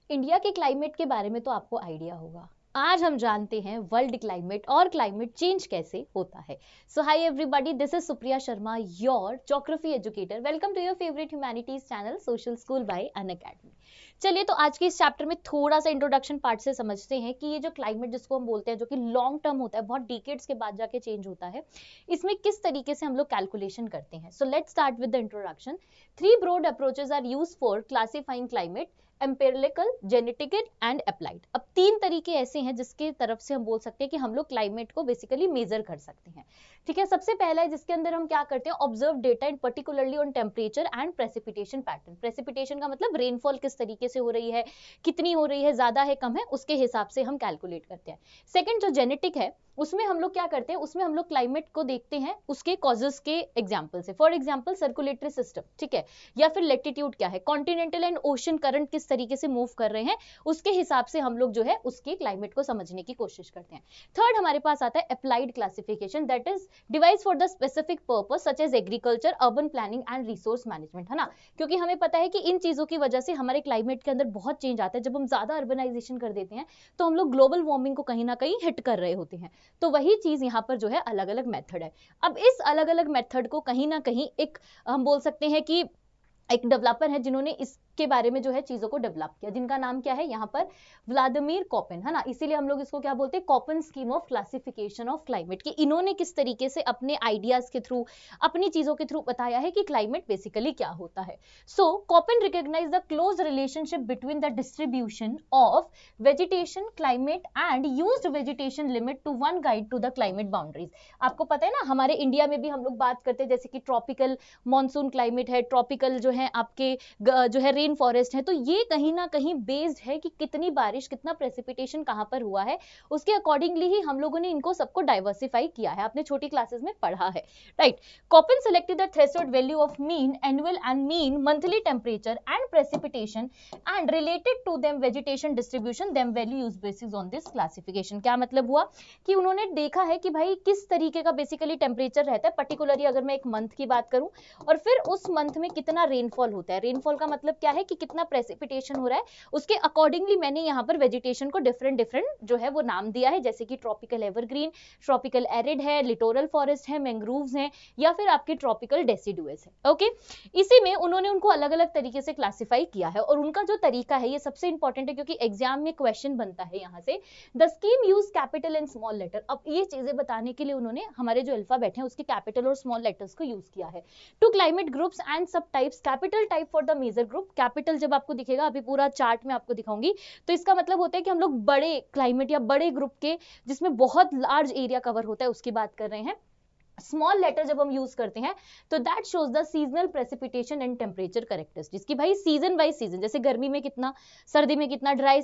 India के climate के बारे में तो आपको आइडिया होगा। आज हम जानते हैं वर्ल्ड क्लाइमेट और क्लाइमेट चेंज कैसे होता है। So hi everybody, this is Supriya Sharma, your geography educator. Welcome to your favourite humanities channel social school by Unacademy. चलिए, तो आज के इस चैप्टर में थोड़ा सा इंट्रोडक्शन पार्ट से समझते हैं कि ये जो क्लाइमेट जिसको हम बोलते हैं, जो कि लॉन्ग टर्म होता है, बहुत डिकेड्स के बाद जाके चेंज होता है, इसमें किस तरीके से हम लोग कैलकुलेशन करते हैं। So let's start with the introduction. 3 broad approaches are used for classifying climate: empirical, genetic and applied. अब 3 तरीके ऐसे हैं जिसके तरफ से हम बोल सकते हैं कि हम लोग क्लाइमेट को बेसिकली मेजर कर सकते हैं। ठीक है, सबसे पहला है जिसके अंदर हम क्या करते हैं, observe data in particularly on temperature and precipitation pattern. Precipitation का मतलब रेनफॉल किस तरीके से हो रही है, कितनी हो रही है, ज्यादा है कम है, उसके हिसाब से हम कैलकुलेट करते हैं। सेकंड जो जेनेटिक है, उसमें हम लोग क्या करते हैं, उसमें हम लोग क्लाइमेट को देखते हैं उसके कॉजेस के एग्जाम्पल से। फॉर एग्जाम्पल सर्कुलेटरी सिस्टम, ठीक है, या फिर लेटिट्यूड क्या है, कॉन्टिनेंटल एंड ओशन करंट किस तरीके से मूव कर रहे हैं, उसके हिसाब से हम लोग जो है उसके क्लाइमेट को समझने की कोशिश करते हैं। थर्ड हमारे पास आता है applied classification, that is devised for the specific purpose such as agriculture, urban planning and resource management, है ना। क्योंकि हमें पता है कि इन चीजों की वजह से हमारे क्लाइमेट के अंदर बहुत चेंज आता है। जब हम ज्यादा अर्बनाइजेशन कर देते हैं तो हम लोग ग्लोबल वार्मिंग को कहीं ना कहीं हिट कर रहे होते हैं। तो वही चीज यहाँ पर जो है अलग अलग मेथड है। अब इस अलग अलग मेथड को कहीं ना कहीं एक हम बोल सकते हैं कि एक डेवलपर है जिन्होंने इसके बारे में जो है चीजों को डेवलप किया, जिनका नाम क्या है यहाँ पर, व्लादिमीर कोपेन, है ना। इसीलिए हम लोग इसको क्या बोलते हैं, Koppen scheme of classification of climate, कि इन्होंने किस तरीके से अपने आइडियाज के थ्रू, अपनी चीजों के थ्रू बताया है कि क्लाइमेट बेसिकली क्या होता है। So Koppen recognise the close relationship between the distribution of vegetation, climate and used vegetation limit to one guide to the climate boundaries. आपको पता है ना, हमारे इंडिया में भी हम लोग बात करते हैं जैसे कि ट्रॉपिकल मॉनसून क्लाइमेट है, ट्रॉपिकल जो है आपके जो है रेन फॉरेस्ट है, तो ये कहीं ना कहीं बेस्ड है कि कितनी बारिश, कितना प्रेसिपिटेशन कहां पर हुआ है, उसके अकॉर्डिंगली ही हम लोगों ने इनको सबको डाइवर्सिफाई किया है। आपने छोटी क्लासेस में पढ़ा है, right. Koppen selected the threshold value of mean annual and mean monthly temperature and precipitation and related to them vegetation distribution, them value use basis on this classification. क्या मतलब हुआ कि उन्होंने देखा है कि भाई किस तरीके का बेसिकली टेम्परेचर रहता है, पर्टिकुलरली अगर मैं एक मंथ की बात करूं, और फिर उस मंथ में कितना रेनफॉल होता है। रेनफॉल का मतलब क्या है कि कितना प्रेसिपिटेशन हो रहा है, उसके अकॉर्डिंगली मैंने यहाँ पर वेजिटेशन को डिफरेंट डिफरेंट जो है वो नाम दिया है, जैसे कि ट्रॉपिकल एवरग्रीन, ट्रॉपिकल एरिड है, लिटोरल फॉरेस्ट है, मैंग्रोव्स हैं, या फिर आपके ट्रॉपिकल डेसिडुअस है। ओके, इसी में उन्होंने उनको अलग अलग तरीके से क्लासिफाई किया है, और उनका जो तरीका है ये सबसे इंपॉर्टेंट है क्योंकि एग्जाम में क्वेश्चन बनता है यहाँ से। The scheme use capital and small letter. अब ये चीजें बताने के लिए उन्होंने हमारे जो अल्फाबेट हैं उसके कैपिटल और स्मॉल लेटर्स को यूज किया है। Two climate groups and subtypes, capital type for the major group. Capital जब आपको दिखेगा, अभी पूरा चार्ट में आपको दिखाऊंगी, तो इसका मतलब होता है कि हम लोग बड़े क्लाइमेट या बड़े ग्रुप के, जिसमें बहुत लार्ज एरिया कवर होता है, उसकी बात कर रहे हैं। स्मॉल लेटर जब हम यूज करते हैं तो that shows the seasonal precipitation and temperature characteristics, कि भाई सीजन बाय सीजन, जैसे गर्मी में कितना, सर्दी में कितना, ड्राई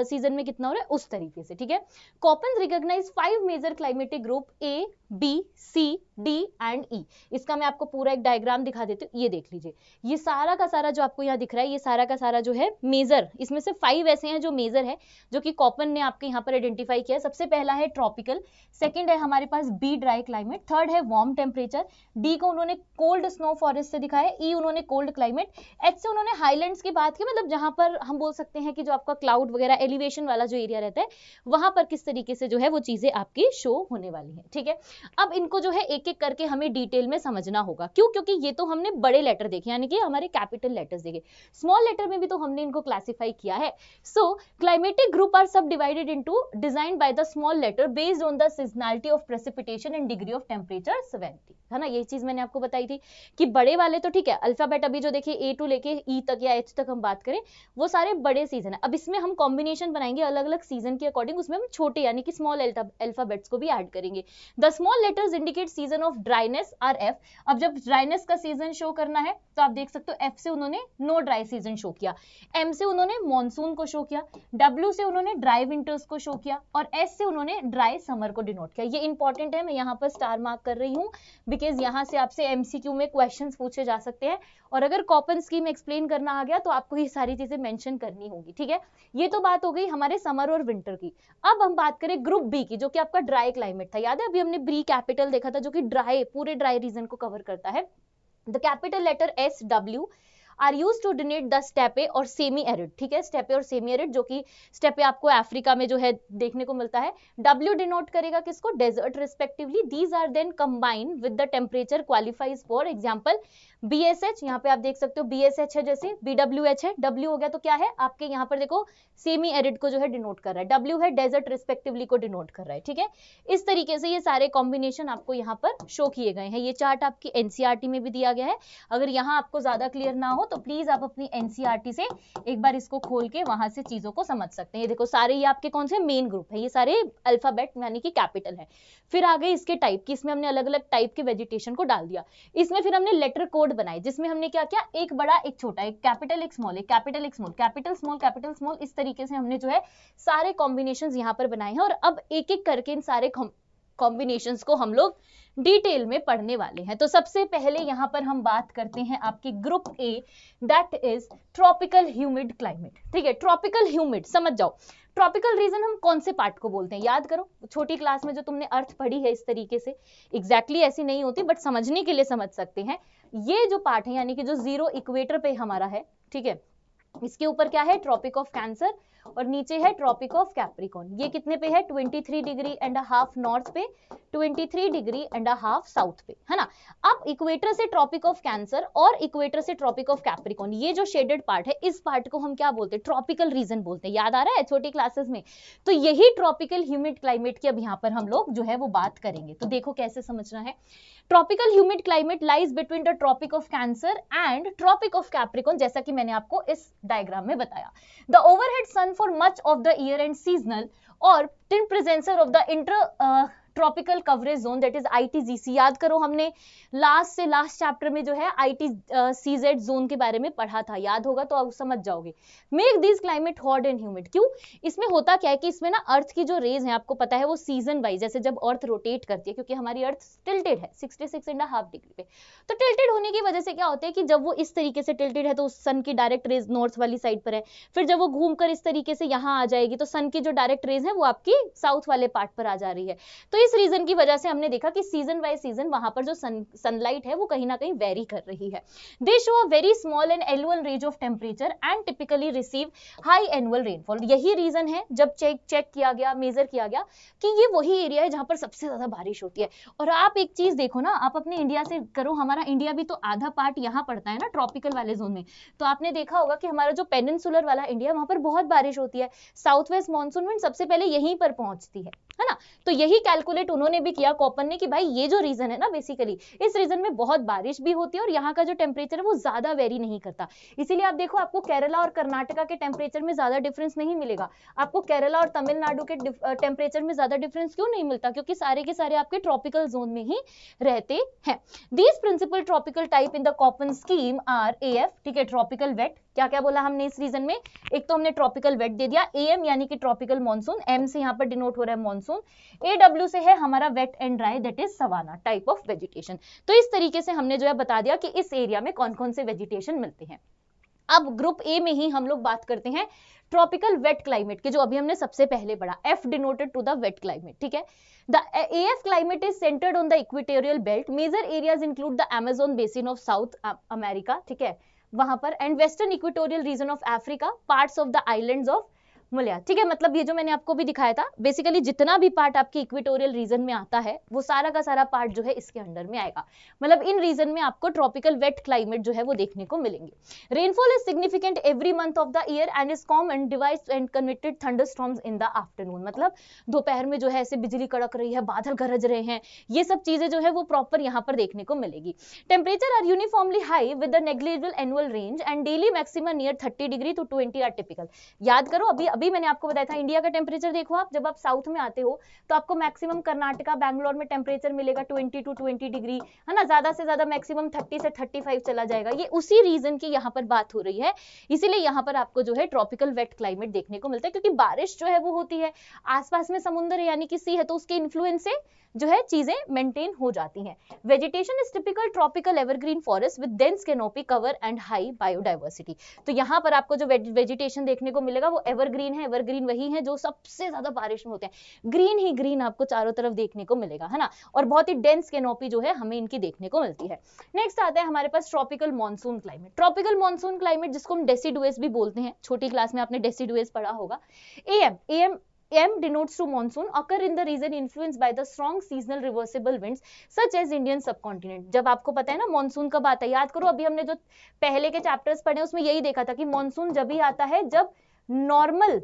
सीजन में कितना हो रहा है, उस तरीके से। ठीक है, Koppen recognise 5 major climatic group A, B, C, D and E. इसका मैं आपको पूरा एक डायग्राम दिखा देती हूँ, ये देख लीजिए। ये सारा का सारा जो आपको यहाँ दिख रहा है, ये सारा का सारा जो है मेजर, इसमें से 5 ऐसे हैं जो मेजर है, जो कि कोपेन ने आपके यहाँ पर आइडेंटिफाई किया है। सबसे पहला है ट्रॉपिकल, सेकंड है हमारे पास बी ड्राई क्लाइमेट, थर्ड है वार्म टेम्परेचर, डी को उन्होंने कोल्ड स्नो फॉरेस्ट से दिखाया, ई उन्होंने कोल्ड क्लाइमेट, एच से उन्होंने हाईलैंड्स की बात की, मतलब जहां पर हम बोल सकते हैं कि जो आपका क्लाउड वगैरह एलिवेशन वाला जो एरिया रहता है, वहां पर किस तरीके से जो है वो चीजें आपकी शो होने वाली है। ठीक है, अब इनको जो है एक एक करके हमें डिटेल में समझना होगा। क्यों? क्योंकि ये तो हमने बड़े लेटर देखे, यानी कि हमारे कैपिटल लेटर्स देखे, स्मॉल लेटर में भी तो हमने इनको क्लासिफाई किया है। So climatic group are subdivided into design by the small letter based on the seasonality of precipitation and degree of temperature seventy, है ना। ये चीज मैंने आपको बताई थी कि बड़े वाले तो ठीक है, अल्फाबेट अभी जो देखिए ए टू लेके ई तक या एच तक हम बात करें, वो सारे बड़े सीजन है। अब इसमें हम कॉम्बिनेशन बनाएंगे अलग अलग सीजन के अकॉर्डिंग, उसमें हम छोटे यानी कि स्मॉल अल्फाबेट्स को भी ऐड करेंगे। The small letters indicate season of dryness R F. अब जब ड्राइनेस का सीजन शो करना है तो आप देख सकते हो एफ से उन्होंने नो ड्राई सीजन शो किया, एम से उन्होंने मॉनसून को शो किया, डब्ल्यू से उन्होंने ड्राई विंटर्स को शो किया, और एस से उन्होंने ड्राई समर को डिनोट किया। ये इंपॉर्टेंट है, मैं यहाँ पर स्टार मार्क कर रही हूँ बिकॉज यहाँ से आपसे एमसीक्यू में क्वेश्चंस पूछे जा सकते हैं, और अगर कोपेन स्कीम एक्सप्लेन करना आ गया तो आपको ये सारी चीजें मेंशन करनी होगी। ठीक है, ये तो बात हो गई हमारे समर और विंटर की। अब हम बात करें ग्रुप बी की, जो कि आपका ड्राई क्लाइमेट था। याद है अभी हमने बी कैपिटल देखा था, जो कि ड्राई, पूरे ड्राई रीजन को कवर करता है। The capital letter S W are use to denote the steppe और सेमी एरिड, ठीक है, स्टेपे और सेमी एरिड, जो कि स्टेपे आपको अफ्रीका में जो है देखने को मिलता है। डब्ल्यू डिनोट करेगा किसको, desert respectively. These are then combined with the temperature qualifiers for example BSH, यहाँ पे आप देख सकते हो BSH है, जैसे BWH है, W हो गया तो क्या है आपके यहाँ पर देखो सेमी एरिड को जो है डिनोट कर रहा है, W है डेजर्ट रिस्पेक्टिवली को डिनोट कर रहा है, ठीक है। इस तरीके से ये सारे कॉम्बिनेशन आपको यहाँ पर शो किए गए हैं। ये चार्ट आपकी NCERT में भी दिया गया है। अगर यहाँ आपको ज्यादा क्लियर ना हो तो प्लीज आप अपनी NCERT से एक बार इसको खोल के वहां से चीजों को समझ सकते हैं। ये देखो सारे ये आपके कौन से मेन ग्रुप है, ये सारे अल्फाबेट यानी कि कैपिटल है। फिर आ गए इसके टाइप की, इसमें हमने अलग अलग टाइप के वेजिटेशन को डाल दिया। इसमें फिर हमने लेटर कोड बनाए, जिसमें हमने क्या किया, एक बड़ा एक छोटा, एक कैपिटल एक स्मॉल, एक कैपिटल एक स्मॉल, कैपिटल स्मॉल, इस तरीके से हमने जो है सारे कॉम्बिनेशंस यहाँ पर बनाए हैं। और अब एक एक करके इन सारे कॉम्बिनेशंस को हम लोग डिटेल में पढ़ने वाले हैं। तो सबसे पहले यहाँ पर हम बात करते हैं आपके group A, that is tropical humid climate, ठीक है। ट्रॉपिकल ह्यूमिड समझ जाओ, ट्रॉपिकल रीजन हम कौन से पार्ट को बोलते हैं, याद करो छोटी क्लास में जो तुमने अर्थ पढ़ी है इस तरीके से, एग्जैक्टली ऐसी नहीं होती बट समझने के लिए समझ सकते हैं। ये जो पार्ट है यानी कि जो जीरो इक्वेटर पे हमारा है, ठीक है, इसके ऊपर क्या है, ट्रॉपिक ऑफ कैंसर, और नीचे है ट्रॉपिक ऑफ कैप्रिकॉर्न। ये कितने पे है, 23 डिग्री एंड हाफ नॉर्थ पे, 23 डिग्री एंड हाफ साउथ पे, है ना। अब इक्वेटर से ट्रॉपिक ऑफ कैंसर और इक्वेटर से ट्रॉपिक ऑफ कैप्रिकॉर्न, ये जो शेडेड पार्ट है, इस पार्ट को हम क्या बोलते हैं, ट्रॉपिकल रीजन बोलते हैं। याद आ रहा है छोटी क्लासेस में। तो यही ट्रॉपिकल ह्यूमिड क्लाइमेट की अब यहाँ पर हम लोग जो है वो बात करेंगे। तो देखो कैसे समझना है। Tropical humid climate lies between the tropic of cancer and tropic of capricorn, जैसा कि मैंने आपको इस डायग्राम में बताया। The overhead sun for much of the year and seasonal और then presence of the inter tropical convergence zone, that is ITGC। याद करो हमने लास्ट से लास्ट चैप्टर में जो है ITCZ जोन के बारे में पढ़ा था, याद होगा तो आप समझ जाओगे। Make this climate hot and humid, क्यों, इसमें होता क्या है कि इसमें ना अर्थ की जो रेज है आपको पता है वो सीजन वाइज, जैसे जब अर्थ रोटेट करती है, क्योंकि हमारी अर्थ टिल्टेड है 66.5 डिग्री पे, तो टिल्टेड होने की वजह से क्या होता है कि जब वो इस तरीके से टिल्टेड है तो सन की डायरेक्ट रेज नॉर्थ वाली साइड पर है, फिर जब वो घूमकर इस तरीके से यहाँ आ जाएगी तो सन की जो डायरेक्ट रेज है वो आपकी साउथ वाले पार्ट पर आ जा रही है। तो इस रीजन की वजह से हमने देखा कि सीजन बाय सीजन वहां पर जो सनलाइट है वो कहीं ना कहीं वेरी कर रही है। दे show a very small and annual range of temperature and typically receive high annual rainfall. यही रीजन है जब चेक किया गया, मेजर किया गया कि ये वही एरिया है जहां पर सबसे ज्यादा बारिश होती है। और आप एक चीज देखो ना, आप अपने इंडिया से करो, हमारा इंडिया भी तो आधा पार्ट यहाँ पड़ता है ना ट्रॉपिकल वाले जोन में, तो आपने देखा होगा कि हमारा जो पेनिनसुलर वाला इंडिया वहां पर बहुत बारिश होती है, साउथ वेस्ट मानसून विंड सबसे पहले यहीं पर पहुंचती है ना। तो यही कैलकुलेट उन्होंने भी किया कॉपन ने कि भाई ये जो रीजन है ना, बेसिकली इस रीजन में बहुत बारिश भी होती है और यहाँ का जो टेम्परेचर है वो ज्यादा वेरी नहीं करता। इसीलिए आप देखो आपको केरला और कर्नाटका के टेम्परेचर में ज्यादा डिफरेंस नहीं मिलेगा, आपको केरला और तमिलनाडु के टेम्परेचर में ज्यादा डिफरेंस क्यों नहीं मिलता, क्योंकि सारे के सारे आपके ट्रॉपिकल जोन में ही रहते हैं। These principal tropical type in the Koppen scheme are AF, ठीक है, ट्रॉपिकल वेट। क्या क्या बोला हमने इस रीजन में, एक तो हमने ट्रॉपिकल वेट दे दिया, AM यानी कि ट्रॉपिकल मॉनसून, M से यहाँ पर डिनोट हो रहा है मॉनसून, AW से है हमारा wet and dry, that is savanna type of vegetation. तो इस तरीके से हमने जो है बता दिया कि इस एरिया में कौन कौन से वेजिटेशन मिलते हैं। अब ग्रुप ए में ही हम लोग बात करते हैं ट्रॉपिकल वेट क्लाइमेट की, जो अभी हमने सबसे पहले पढ़ा, F denoted to the wet climate, ठीक है। The AF climate is centered on the equatorial belt. Major areas include the Amazon basin of South America, ठीक है, वहां पर, and western equatorial region of Africa, parts of the islands of मलया, ठीक है। मतलब ये जो मैंने आपको भी दिखाया था, बेसिकली जितना भी पार्ट आपके इक्वेटोरियल रीजन में आता है वो सारा का सारा पार्ट जो है इसके अंडर में आएगा। मतलब इन रीजन में आपको ट्रॉपिकल वेट क्लाइमेट जो है वो देखने को मिलेंगे। Rainfall is significant every month of the year and is common device and connected thunderstorms in the afternoon. मतलब दोपहर में जो है ऐसे बिजली कड़क रही है, बादल गरज रहे हैं, ये सब चीजें जो है वो प्रॉपर यहाँ पर देखने को मिलेगी। Temperature are uniformly high with the negligible annual range and daily maximum near 30 degree to 20 are typical. याद करो अभी मैंने आपको बताया था इंडिया का टेम्परेचर देखो, आप जब आप साउथ में आते हो तो आपको मैक्सिमम कर्नाटका बैंगलोर में टेम्परेचर मिलेगा 20 to 20 डिग्री, है ना, ज्यादा से ज्यादा मैक्सिमम 30 से 35 चला जाएगा। ये उसी रीजन की यहाँ पर बात हो रही है, इसीलिए यहाँ पर आपको जो है ट्रॉपिकल वेट क्लाइमेट देखने को मिलता है, क्योंकि बारिश जो है वो होती है, आसपास में समुद्र है यानी कि सी है, तो उसके इन्फ्लुएंस से जो है चीजें मेंटेन हो जाती हैं। Vegetation is typical tropical evergreen forest with dense canopy cover and high biodiversity. तो यहाँ पर आपको जो वेजिटेशन देखने को मिलेगा वो एवरग्रीन एवरग्रीन है, एवरग्रीन वही है जो सबसे ज्यादा बारिश में होते हैं, ग्रीन ही ग्रीन आपको चारों तरफ देखने को मिलेगा, है ना, और बहुत ही डेंस कैनोपी जो है हमें इनकी देखने को मिलती है। नेक्स्ट आता है हमारे पास tropical monsoon climate. Tropical monsoon climate जिसको हम डेसिडुएस भी बोलते हैं, छोटी क्लास में आपने डेसिडुएस पढ़ा होगा। AM denotes to monsoon occur in the region influenced by the strong seasonal reversible winds such as Indian subcontinent। जब आपको पता है ना मॉनसून कब आता है, याद करो अभी हमने जो पहले के चैप्टर्स पढ़े उसमें यही देखा था कि मॉनसून जब ही आता है जब नॉर्मल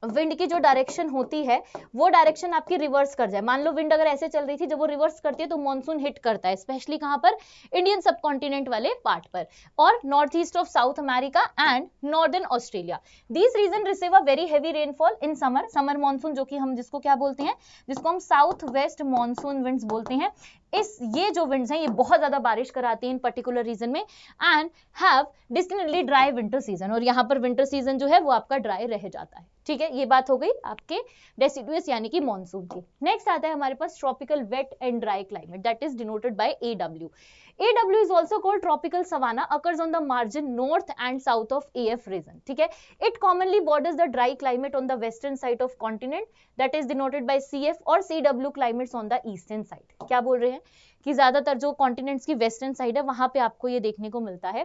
विंड की जो डायरेक्शन होती है वो डायरेक्शन आपकी रिवर्स कर जाए। मान लो विंड अगर ऐसे चल रही थी, जब वो रिवर्स करती है तो मॉनसून हिट करता है, स्पेशली कहां पर, इंडियन सबकॉन्टिनेंट वाले पार्ट पर और north east of South America and northern Australia. These region receive a very heavy rainfall in summer. Summer monsoon जो कि हम जिसको क्या बोलते हैं, जिसको हम साउथ वेस्ट मॉनसून विंड्स बोलते हैं, ये जो विंड्स हैं ये बहुत ज्यादा बारिश कराती हैं इन पर्टिकुलर रीजन में and have distinctly dry winter season. और यहाँ पर विंटर सीजन जो है वो आपका ड्राई रह जाता है। ठीक है, ये बात हो गई आपके डेसिडुअस यानी कि मॉनसून की। नेक्स्ट आता है हमारे पास tropical wet and dry climate, that is denoted by AW। AW is also called tropical savanna, occurs on the margin north and south of AF region। ठीक है, it commonly borders the dry climate on the western side of continent, that is denoted by CF और CW climates on the eastern side। क्या बोल रहे हैं कि ज्यादातर जो कॉन्टिनेंट्स की वेस्टर्न साइड है वहां पे आपको ये देखने को मिलता है।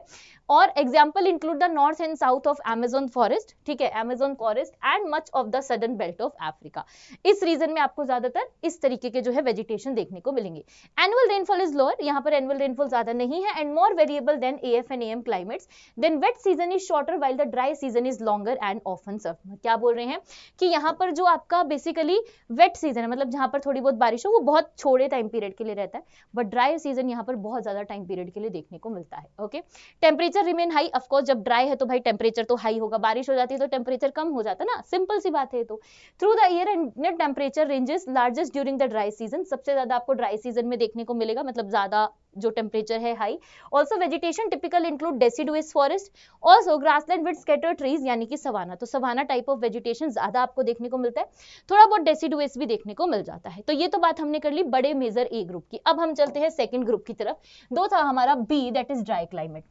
और example include the north and south of Amazon forest. ठीक है, Amazon forest and much of the southern belt of Africa. इस रीजन में आपको ज्यादातर इस तरीके के जो है वेजिटेशन देखने को मिलेंगे। एनुअल रेनफॉल इज लोअर, यहाँ पर एनुअल रेनफॉल ज्यादा नहीं है and more variable than AF and AM climates. Then wet season is shorter while the dry season is longer and often severe. क्या बोल रहे हैं कि यहाँ पर जो आपका बेसिकली वेट सीजन है, मतलब जहाँ पर थोड़ी बहुत बारिश हो, वो बहुत छोटे टाइम पीरियड के लिए रहता है, बट ड्राई सीजन यहाँ पर बहुत ज्यादा टाइम पीरियड के लिए देखने को मिलता है। Okay, temperature remain high, of course जब ड्राई है तो भाई टेम्परेचर तो हाई होगा, बारिश हो जाती है तो टेम्परेचर कम हो जाता है ना, सिंपल सी बात है। तो through the year and net temperature ranges largest during the dry season, सबसे ज्यादा आपको ड्राई सीजन में देखने को मिलेगा, मतलब ज्यादा जो टेम्परेचर है high. Also vegetation typical include deciduous forest, also grassland with scattered trees यानी कि सवाना। तो सवाना टाइप ऑफ वेजिटेशन ज्यादा आपको देखने को मिलता है, थोड़ा बहुत डेसिडुअस भी देखने को मिल जाता है। तो ये तो बात हमने कर ली बड़े मेजर ए ग्रुप की। अब हम चलते हैं सेकंड ग्रुप की तरफ। दो था हमारा B, that is dry climate.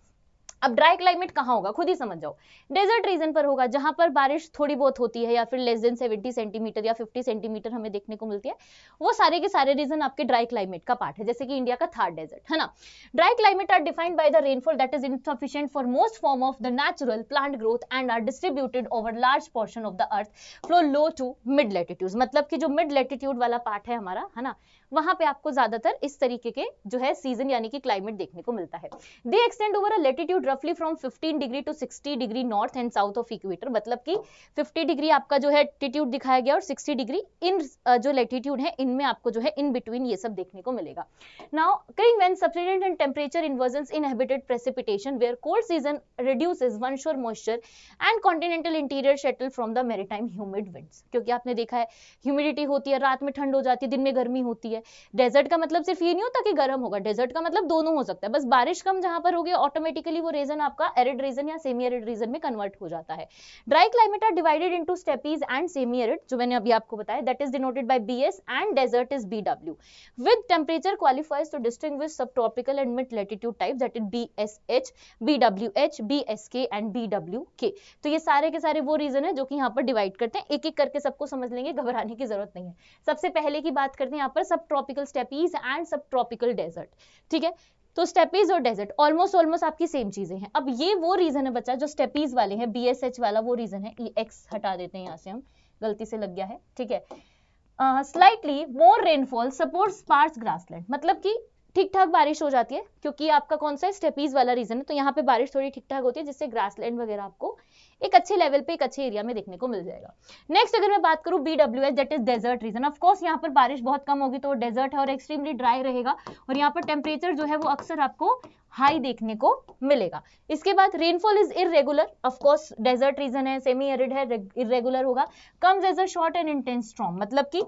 अब ड्राई क्लाइमेट कहाँ होगा, खुद ही समझ जाओ, डेजर्ट रीजन पर होगा, जहां पर बारिश थोड़ी बहुत होती है या फिर लेस देन 70 सेंटीमीटर या 50 सेंटीमीटर हमें देखने को मिलती है, वो सारे के सारे रीजन आपके ड्राई क्लाइमेट का पार्ट है, जैसे कि इंडिया का थार डेजर्ट, है ना। Dry climate are defined by the rainfall that is insufficient for most form of the natural plant growth and are distributed over large portion of the earth flow low to mid latitude. मतलब कि जो mid latitude वाला part है हमारा, है ना, वहां पे आपको ज्यादातर इस तरीके के जो है सीजन यानी कि क्लाइमेट देखने को मिलता है। They extend over a latitude रफली from 15 degree to 60 degree north and south of equator. मतलब कि 50 डिग्री आपका जो है एल्टीट्यूड दिखाया गया और 60 डिग्री इन जो लैटिट्यूड है इनमें आपको जो है इन बिटवीन ये सब देखने को मिलेगा। Now occurring when subsidence and temperature inversions inhabited precipitation where cold season reduces onshore moisture and continental interior settle from the maritime humid winds। क्योंकि आपने देखा है ह्यूमिडिटी होती है, रात में ठंड हो जाती है, दिन में गर्मी होती है। डेजर्ट का मतलब सिर्फ ये नहीं होता कि गर्म होगा, डेजर्ट का मतलब दोनों हो सकता है, बस बारिश कम जहां पर होगी ऑटोमेटिकली वो रीजन आपका एरिड रीजन या सेमी एरिड रीजन में कन्वर्ट हो जाता है। Dry climate are divided into steppes and semi arid, जो मैंने अभी आपको बताया, that is denoted by BS and desert is BW with temperature qualifies to distinguish sub tropical and mid latitude type, that is BSH, BWH, BSK and BWK। तो ये सारे के सारे वो रीजन है जो कि यहाँ पर डिवाइड करते हैं, एक एक करके सबको समझ लेंगे, घबराने की जरूरत नहीं है। सबसे पहले की बात करते हैं यहाँ पर सब ट्रॉपिकल स्टेपीज एंड सब ट्रॉपिकल डेजर्ट। ठीक है, तो स्टेपीज और डेजर्ट ऑलमोस्ट आपकी सेम चीजें हैं। अब ये वो रीजन है बच्चा जो स्टेपीज वाले हैं, BSH वाला वो रीजन है, X हटा देते हैं यहाँ से, हम गलती से लग गया है। ठीक है, slightly more rainfall support sparse grassland, मतलब कि ठीक ठाक बारिश हो जाती है, क्योंकि आपका कौन सा स्टेपीज वाला रीजन है, तो यहाँ पे बारिश थोड़ी ठीक ठाक होती है, जिससे ग्रासलैंड वगैरह आपको एक अच्छे लेवल पे एक अच्छे एरिया में देखने को मिल जाएगा। नेक्स्ट अगर मैं बात करूं BWH, that is desert region. Of course यहाँ पर बारिश बहुत कम होगी तो डेजर्ट है और एक्सट्रीमली ड्राई रहेगा, और यहाँ पर टेम्परेचर जो है वो अक्सर आपको हाई देखने को मिलेगा। इसके बाद rainfall is irregular, of course desert region है, सेमी एरिड है, इरेगुलर होगा। Comes as a short and intense storm, मतलब कि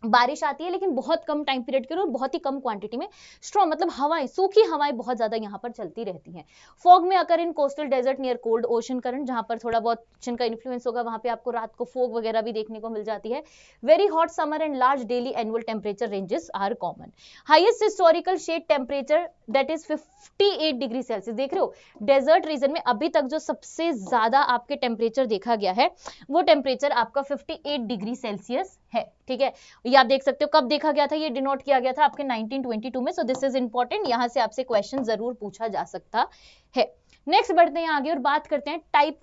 बारिश आती है लेकिन बहुत कम टाइम पीरियड के लिए और बहुत ही कम क्वांटिटी में। स्ट्रॉ मतलब हवाएं, सूखी हवाएं बहुत ज्यादा यहाँ पर चलती रहती हैं। फॉग में occur in coastal desert near cold ocean current, जहां पर थोड़ा बहुत ओशन का इन्फ्लुएंस होगा वहां पे आपको रात को फॉग वगैरह भी देखने को मिल जाती है। Very hot summer and large daily annual temperature ranges are common. Highest historical shade temperature that is 58 degree Celsius. देख रहे हो डेजर्ट रीजन में अभी तक जो सबसे ज्यादा आपके टेम्परेचर देखा गया है वो टेम्परेचर आपका 58 डिग्री सेल्सियस है। ठीक है, ये आप देख सकते हो कब देखा गया था, ये डिनोट किया गया था आपके 1922 में। सो दिस इज इंपॉर्टेंट, यहां से आपसे क्वेश्चन जरूर पूछा जा सकता है। नेक्स्ट बढ़ते हैं आगे और बात करते हैं टाइप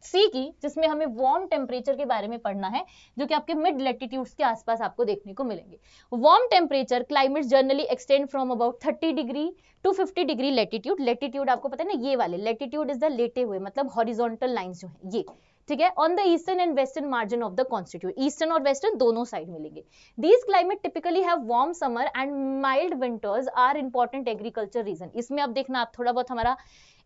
सी की, जिसमें हमें वार्म टेम्परेचर के बारे में पढ़ना है, जो कि आपके मिड लेटिट्यूड्स के आसपास आपको देखने को मिलेंगे। Warm temperature climate generally extend from about 30 degree to 50 degree latitude. Latitude आपको पता है ना, ये वाले लेटिट्यूड इज द लेटे हुए, मतलब हॉरिजॉन्टल लाइंस जो है ये। ठीक है, on the eastern and western margin of the constitute, eastern और वेस्टर्न दोनों साइड मिलेंगे। These climate typically have warm summer and mild winters are important agriculture region. इसमें अब देखना आप थोड़ा बहुत हमारा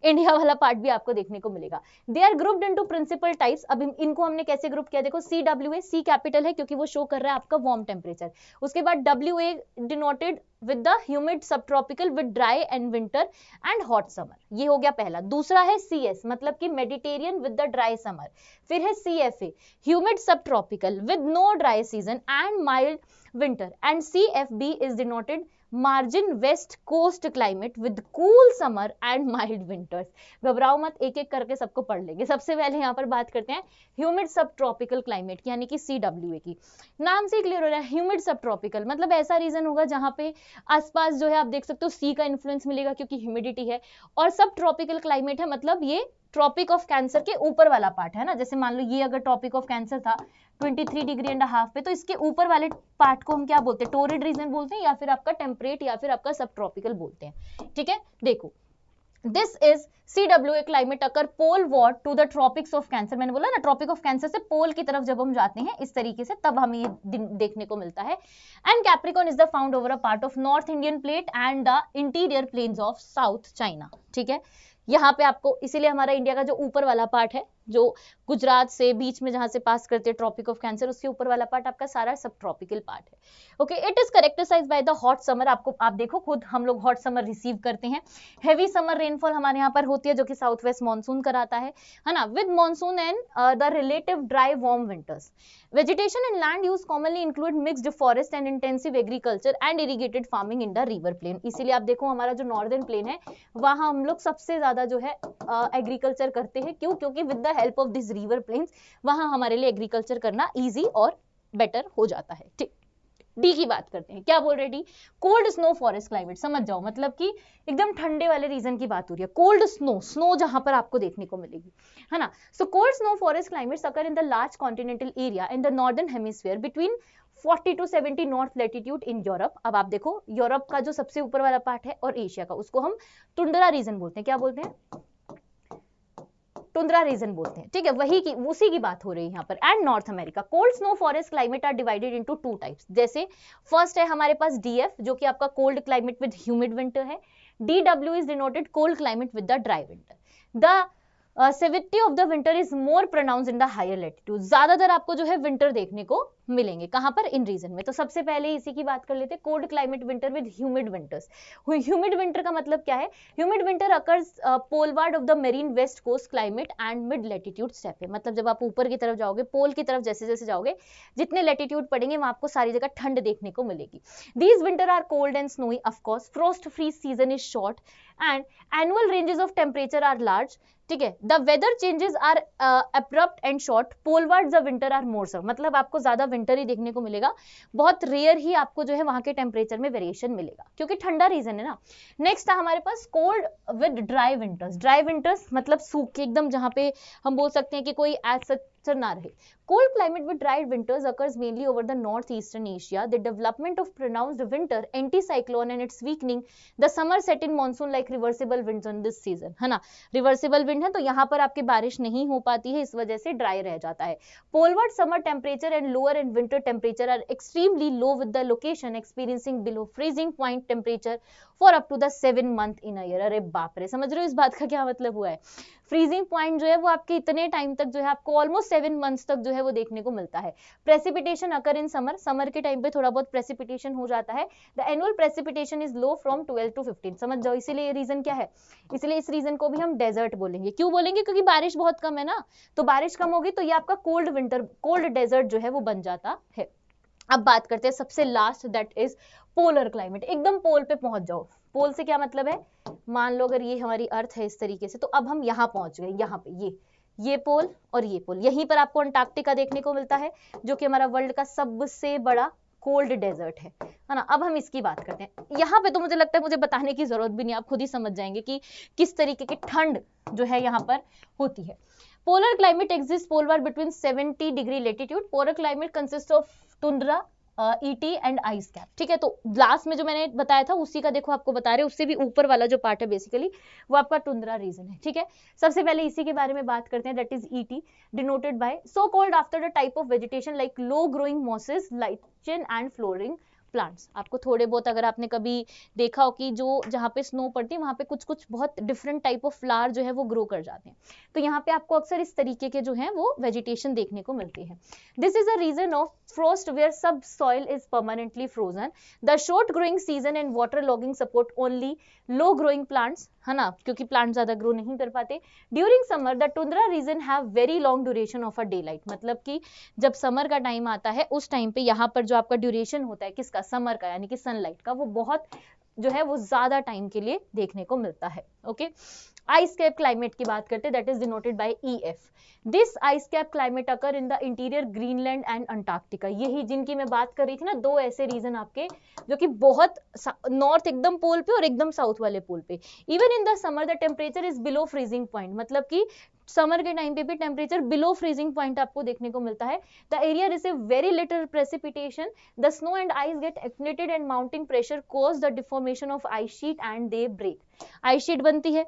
इंडिया वाला पार्ट भी आपको देखने को मिलेगा। They are grouped into principal types. अब इनको हमने कैसे ग्रुप किया, देखो CWA, सी कैपिटल है क्योंकि वो शो कर रहा है आपका वार्म टेम्परेचर। उसके बाद WA denoted with the humid sub tropical with dry and winter and hot summer, ये हो गया पहला। दूसरा है CS मतलब कि Mediterranean with the dry summer. फिर है CFA humid sub tropical with no dry season and mild winter, and CFB is denoted marine west coast climate with cool summer and mild winters. घबराओ मत, एक एक करके सबको पढ़ लेंगे। सबसे पहले यहाँ पर बात करते हैं ह्यूमिड सब ट्रॉपिकल क्लाइमेट की, यानी कि CWA की। नाम से क्लियर हो रहा है, ह्यूमिड सब ट्रॉपिकल मतलब ऐसा रीजन होगा जहाँ पे आसपास जो है आप देख सकते हो सी का इन्फ्लुएंस मिलेगा क्योंकि ह्यूमिडिटी है, और सब ट्रॉपिकल क्लाइमेट है मतलब ये ट्रॉपिक ऑफ कैंसर के ऊपर वाला पार्ट है ना। जैसे मान लो ये अगर ट्रॉपिक ऑफ कैंसर था 23 डिग्री एंड हाफ पे, तो इसके ऊपर वाले पार्ट को हम क्या बोलते हैं, टोरिड रीजन बोलते हैं, या फिर आपका टेम्परेट, या फिर आपका सब ट्रॉपिकल बोलते हैं। ठीक है, देखो this is CWA climate occur poleward to the tropics of Cancer. मैंने बोला ना ट्रॉपिक ऑफ कैंसर से पोल की तरफ जब हम जाते हैं इस तरीके से, तब हमें ये देखने को मिलता है। And Capricorn is the found over a part of north Indian plate and the interior plains of south China. ठीक है, यहाँ पे आपको इसीलिए हमारा इंडिया का जो ऊपर वाला पार्ट है, जो गुजरात से बीच में जहां से पास करते हैं ट्रॉपिक ऑफ कैंसर, उसके ऊपर वाला पार्ट आपका सारा सब ट्रॉपिकल पार्ट है। Okay, it is characterized by the hot summer. आपको आप देखो खुद हम लोग हॉट समर रिसीव करते हैं। हेवी समर रेनफॉल हमारे यहाँ पर होती है जो कि साउथ वेस्ट मानसून कराता है ना, with monsoon and the relative dry warm winters. Vegetation and land use commonly include mixed forest and intensive agriculture and irrigated farming in the river plain. इसीलिए आप देखो हमारा जो नॉर्दर्न प्लेन है वहां हम लोग सबसे ज्यादा जो है एग्रीकल्चर करते हैं। क्यों? क्योंकि with the help of this river plains वहां हमारे लिए एग्रीकल्चर करना इजी और बेटर हो जाता है। ठीक, डी की बात करते हैं। क्या बोल रहे D? Cold snow forest climate. समझ जाओ, मतलब कि एकदम ठंडे वाले रीजन की बात हो रही है। कोल्ड स्नो, स्नो जहां पर आपको देखने को मिलेगी, है ना। So cold snow forest climates occur in the large continental area in the northern hemisphere between 40 to 70 north latitude in Europe. अब आप देखो यूरोप का जो सबसे ऊपर वाला पार्ट है और एशिया का, उसको हम टुंड्रा रीजन बोलते हैं। क्या बोलते हैं? टुंड्रा रीजन बोलते हैं। ठीक है, वही की उसी की बात हो रही है यहाँ पर। And North America cold snow forest climate are divided into 2 types. जैसे फर्स्ट है हमारे पास DF जो कि आपका cold climate with humid winter है। DW is denoted cold climate with the dry winter. The severity of the winter is more pronounce in the higher latitude. ज्यादातर आपको जो है विंटर देखने को मिलेंगे कहां पर? इन रीजन में। तो सबसे पहले इसी की बात कर लेते हैं, cold climate winter with humid winters. Humid winter का मतलब क्या है? Humid winter occurs poleward of the marine west coast climate and mid latitude steppe. मतलब जब आप ऊपर की तरफ जाओगे, पोल की तरफ जैसे जैसे जाओगे, जितने लेटीट्यूड पड़ेंगे वहां आपको सारी जगह ठंड देखने को मिलेगी। These winter are cold and snowy of course, frost free season is short and annual ranges of temperature are large. ठीक है, the weather changes are abrupt and short, polewards the winter are more some. मतलब आपको ज्यादा winter ही देखने को मिलेगा, बहुत rare ही आपको जो है वहां के टेम्परेचर में वेरिएशन मिलेगा क्योंकि ठंडा रीजन है ना। नेक्स्ट है हमारे पास cold with dry winters. Dry winters मतलब सूखे एकदम, जहां पे हम बोल सकते हैं कि कोई एज सच ना रहे। Cold climate with dry winters occurs mainly over the northeastern Asia. The development of pronounced winter anticyclone and its weakening the summer set in monsoon like reversible winds on this season, है ना। Reversible wind है तो यहाँ पर आपकी बारिश नहीं हो पाती है, इस वजह से ड्राई रह जाता है। Poleward summer temperature and lower and winter temperature are extremely low with the location experiencing below freezing point temperature for up to the 7 month in a year। अरे बाप रे, समझ रहे हो इस बात का क्या मतलब हुआ है? फ्रीजिंग पॉइंट जो है वो आपके इतने टाइम तक जो है आपको ऑलमोस्ट 7 मंथ्स तक जो है वो देखने को मिलता है। प्रेसिपिटेशन अकर इन समर, समर के टाइम पे थोड़ा बहुत प्रेसिपिटेशन हो जाता है। The annual precipitation is low from 12 to 15, समझ जाओ। इसीलिए ये रीजन क्या है, इसलिए इस रीजन को भी हम डेजर्ट बोलेंगे। क्यों बोलेंगे, क्योंकि बारिश बहुत कम है ना, तो बारिश कम होगी तो ये आपका कोल्ड विंटर, कोल्ड डेजर्ट जो है वो बन जाता है। अब बात करते हैं सबसे last, that is polar climate. एकदम पोल पे पहुंच जाओ। पोल से क्या मतलब है, मान लो अगर ये हमारी अर्थ है इस तरीके से, तो अब हम यहाँ पहुंच गए, यहाँ पे ये पोल और ये पोल, यहीं पर आपको अंटार्कटिका देखने को मिलता है, जो कि हमारा वर्ल्ड का सबसे बड़ा कोल्ड डेजर्ट है ना। अब हम इसकी बात करते हैं। यहाँ पे तो मुझे लगता है मुझे बताने की जरूरत भी नहीं, आप खुद ही समझ जाएंगे कि किस तरीके की ठंड जो है यहाँ पर होती है। Polar climate exist polar between 70 degree latitude. Polar climate consist of tundra, ET and ice cap, ठीक है। तो लास्ट में जो मैंने बताया था उसी का देखो आपको बता रहे, उससे भी ऊपर वाला जो पार्ट है बेसिकली वो आपका टुंड्रा रीजन है, ठीक है। सबसे पहले इसी के बारे में बात करते हैं, that is ET, denoted by so called after the type of vegetation like low growing mosses, lichen and flowering plants. आपको थोड़े बहुत अगर आपने कभी देखा हो कि जो जहाँ पे स्नो पड़ती है वहाँ पे कुछ कुछ बहुत डिफरेंट टाइप ऑफ फ्लावर जो है वो ग्रो कर जाते हैं, तो यहाँ पे आपको अक्सर इस तरीके के जो है वो वेजिटेशन देखने को मिलती है। This is a region of frost where subsoil is permanently frozen. The short growing season and water logging support only low growing plants, है ना, क्योंकि प्लांट ज्यादा ग्रो नहीं कर पाते। During summer the tundra region have very long duration of a day light, मतलब कि जब समर का टाइम आता है उस टाइम पे यहाँ पर जो आपका ड्यूरेशन होता है किसका, समर का, यानी कि सनलाइट का, वो बहुत जो है वो ज्यादा टाइम के लिए देखने को मिलता है। ओके, आइस कैप क्लाइमेट की बात करते हैं, that is denoted bye EF। This ice cap climate occur in the interior Greenland and Antarctica. यही जिनकी मैं बात कर रही थी ना, दो ऐसे रीजन आपके जो कि बहुत नॉर्थ एकदम पोल पे और एकदम साउथ वाले पोल पे। Even in the summer the temperature is below freezing point, मतलब कि समर के टाइम पे भी टेम्परेचर बिलो फ्रीजिंग पॉइंट आपको देखने को मिलता है। The area receive very little precipitation, the snow and ice get activated and mounting pressure cause the deformation of ice sheet and they break. Ice sheet बनती है,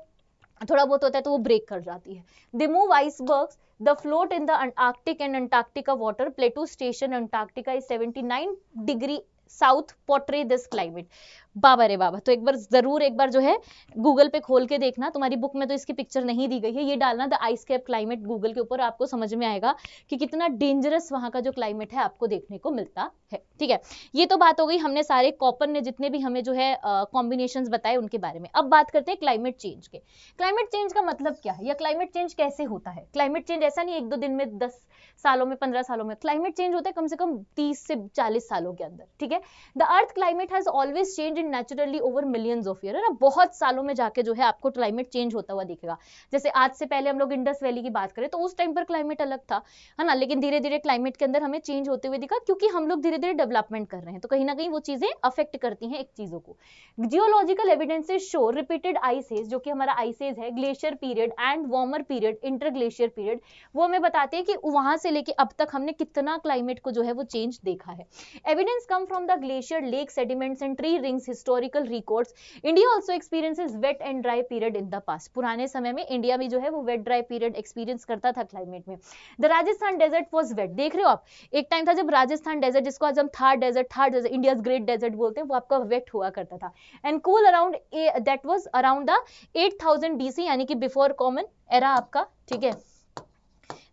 थोड़ा बहुत होता है तो वो ब्रेक कर जाती है। They move icebergs the float in the Arctic and Antarctica water. Plateau station Antarctica is 79 degree south portray this climate. बाबा रे बाबा, तो एक बार जरूर एक बार जो है गूगल पे खोल के देखना, तुम्हारी बुक में तो इसकी पिक्चर नहीं दी गई है, ये डालना the ice cap climate Google के ऊपर, आपको समझ में आएगा कि कितना डेंजरस वहां का जो क्लाइमेट है आपको देखने को मिलता है, ठीक है। ये तो बात हो गई, हमने सारे कॉपर ने जितने भी हमें जो है कॉम्बिनेशंस बताए उनके बारे में। अब बात करते हैं क्लाइमेट चेंज के। क्लाइमेट चेंज का मतलब क्या है या क्लाइमेट चेंज कैसे होता है। क्लाइमेट चेंज ऐसा नहीं एक दो दिन में, 10 सालों में, 15 सालों में, क्लाइमेट चेंज होता है कम से कम 30 से 40 सालों के अंदर, ठीक है। The earth climate has always change in naturally over millions of year, है ना, बहुत सालों में जाके जो है आपको क्लाइमेट चेंज होता हुआ दिखेगा। जैसे आज से पहले हम लोग इंडस वैली की बात करें तो उस टाइम पर क्लाइमेट अलग था, है ना, लेकिन धीरे धीरे क्लाइमेट के अंदर हमें चेंज होते हुए दिखा, क्योंकि हम लोग धीरे धीरे डेवलपमेंट कर रहे हैं, तो कहीं ना कहीं वो चीजें अफेक्ट करती हैं एक चीजों को। Geological evidences show repeated ice age, जो कि हमारा आइस एज है, glacier period and warmer period, inter glacier period, वो हमें बताते हैं कि वहां से लेके अब तक हमने कितना क्लाइमेट को जो है वो चेंज देखा है। Evidence come from the glacier, lake sediments and tree rings, historical records. India also experiences wet and dry period in the past. पुराने समय में इंडिया भी जो है वो वेट ड्राई पीरियड एक्सपीरियंस करता था क्लाइमेट में। The Rajasthan desert was wet, देख रहे हो आप, एक टाइम था जब राजस्थान डेजर्ट, जिसको आज हम Thar desert India's great desert बोलते हैं, वो आपका वेट हुआ करता था। And cool around that was around the 8000 BC, यानी कि बिफोर कॉमन एरा आपका, ठीक है,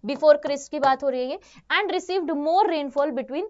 बिफोर क्रिस्ट की बात हो रही है। And received more rainfall between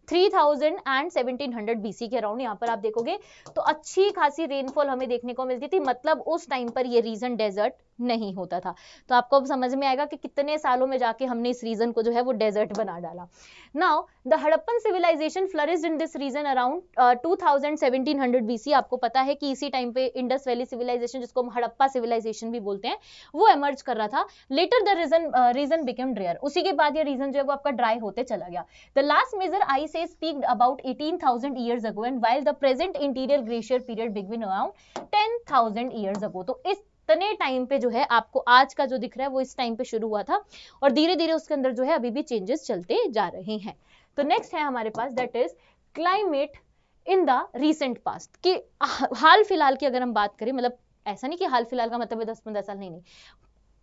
3000 and 1700 BC के अराउंड। यहाँ पर आप देखोगे तो अच्छी खासी रेनफॉल हमें देखने को मिलती थी, मतलब उस टाइम पर ये रीजन डेजर्ट नहीं होता था। तो आपको अब समझ में आएगा कि कितने सालों में जाके हमने इस रीजन को जो है वो डेजर्ट बना डाला। Now the Harappan civilization flourished in this region around 1700 BC। आपको पता है कि इसी टाइम पे इंडस वैली सिविलाइजेशन, जिसको हम हड़प्पा सिविलाइजेशन भी बोलते हैं, वो एमर्ज कर रहा था। Later the region become drier, उसी के बाद ये रीजन जो है वो आपका ड्राई होते चला गया। The last major ice age peaked about 18,000 years ago and while the present interior glacier period began around 10,000 years ago। तो इस इतने टाइम पे जो है आपको आज का जो दिख रहा है वो इस टाइम पे शुरू हुआ था और धीरे धीरे उसके अंदर जो है अभी भी चेंजेस चलते जा रहे हैं। तो नेक्स्ट है हमारे पास, that is climate in the recent past, कि हाल फिलहाल की अगर हम बात करें, मतलब ऐसा नहीं कि हाल फिलहाल का मतलब है 10-15 साल, नहीं,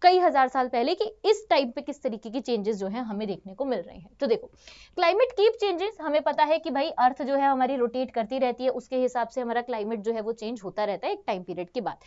कई हजार साल पहले, कि इस टाइप पे किस तरीके की चेंजेस जो है हमें देखने को मिल रहे हैं। तो देखो, क्लाइमेट कीप चेंजेस, हमें पता है कि भाई अर्थ जो है हमारी रोटेट करती रहती है, उसके हिसाब से हमारा क्लाइमेट जो है वो चेंज होता रहता है एक टाइम पीरियड के बाद।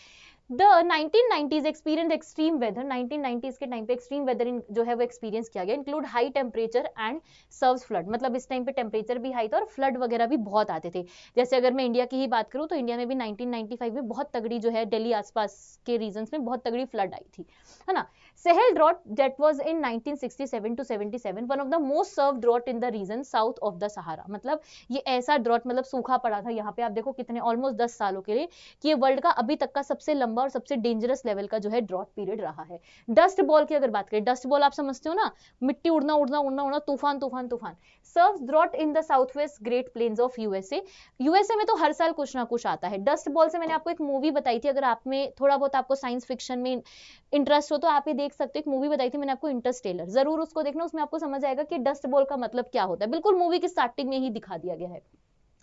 The 1990s experience extreme weather, 1990s के टाइम पे एक्सट्रीम वेदर जो है वो एक्सपीरियंस किया गया, include high temperature and serves flood, मतलब इस टाइम पे टेम्परेचर भी हाई था और फ्लड वगैरह भी बहुत आते थे। जैसे अगर मैं इंडिया की ही बात करूं तो इंडिया में भी 1995 में बहुत तगड़ी जो है दिल्ली आसपास के रीजन्स में बहुत तगड़ी फ्लड आई थी, है ना। Sahel drought that was in 1967 to 77, one of the most served drought in the region south of the Sahara। मतलब ये ऐसा ड्रॉट, मतलब सूखा पड़ा था यहाँ पे, आप देखो कितने ऑलमोस्ट 10 सालों के लिए, कि ये वर्ल्ड का अभी तक का सबसे लंबा और सबसे डेंजरस लेवल का जो है ड्रॉट पीरियड रहा है। डस्ट बॉल की अगर बात करें, डस्ट बॉल आप समझते हो ना, मिट्टी उड़ना उड़ना उड़ना उड़ना, तूफान तूफान तूफान। Serves drought in the south west Great Plains of USA. USA में तो हर साल कुछ ना कुछ आता है। डस्ट बॉल से मैंने आपको एक मूवी बताई थी, अगर आप में थोड़ा बहुत आपको साइंस फिक्शन में इंटरेस्ट हो तो आप ये देख सकते हो, एक मूवी बताई थी मैंने आपको इंटरस्टेलर, जरूर उसको देखना, उसमें आपको समझ आएगा कि डस्ट बॉल का मतलब क्या होता है, बिल्कुल मूवी की स्टार्टिंग में ही दिखा दिया गया है।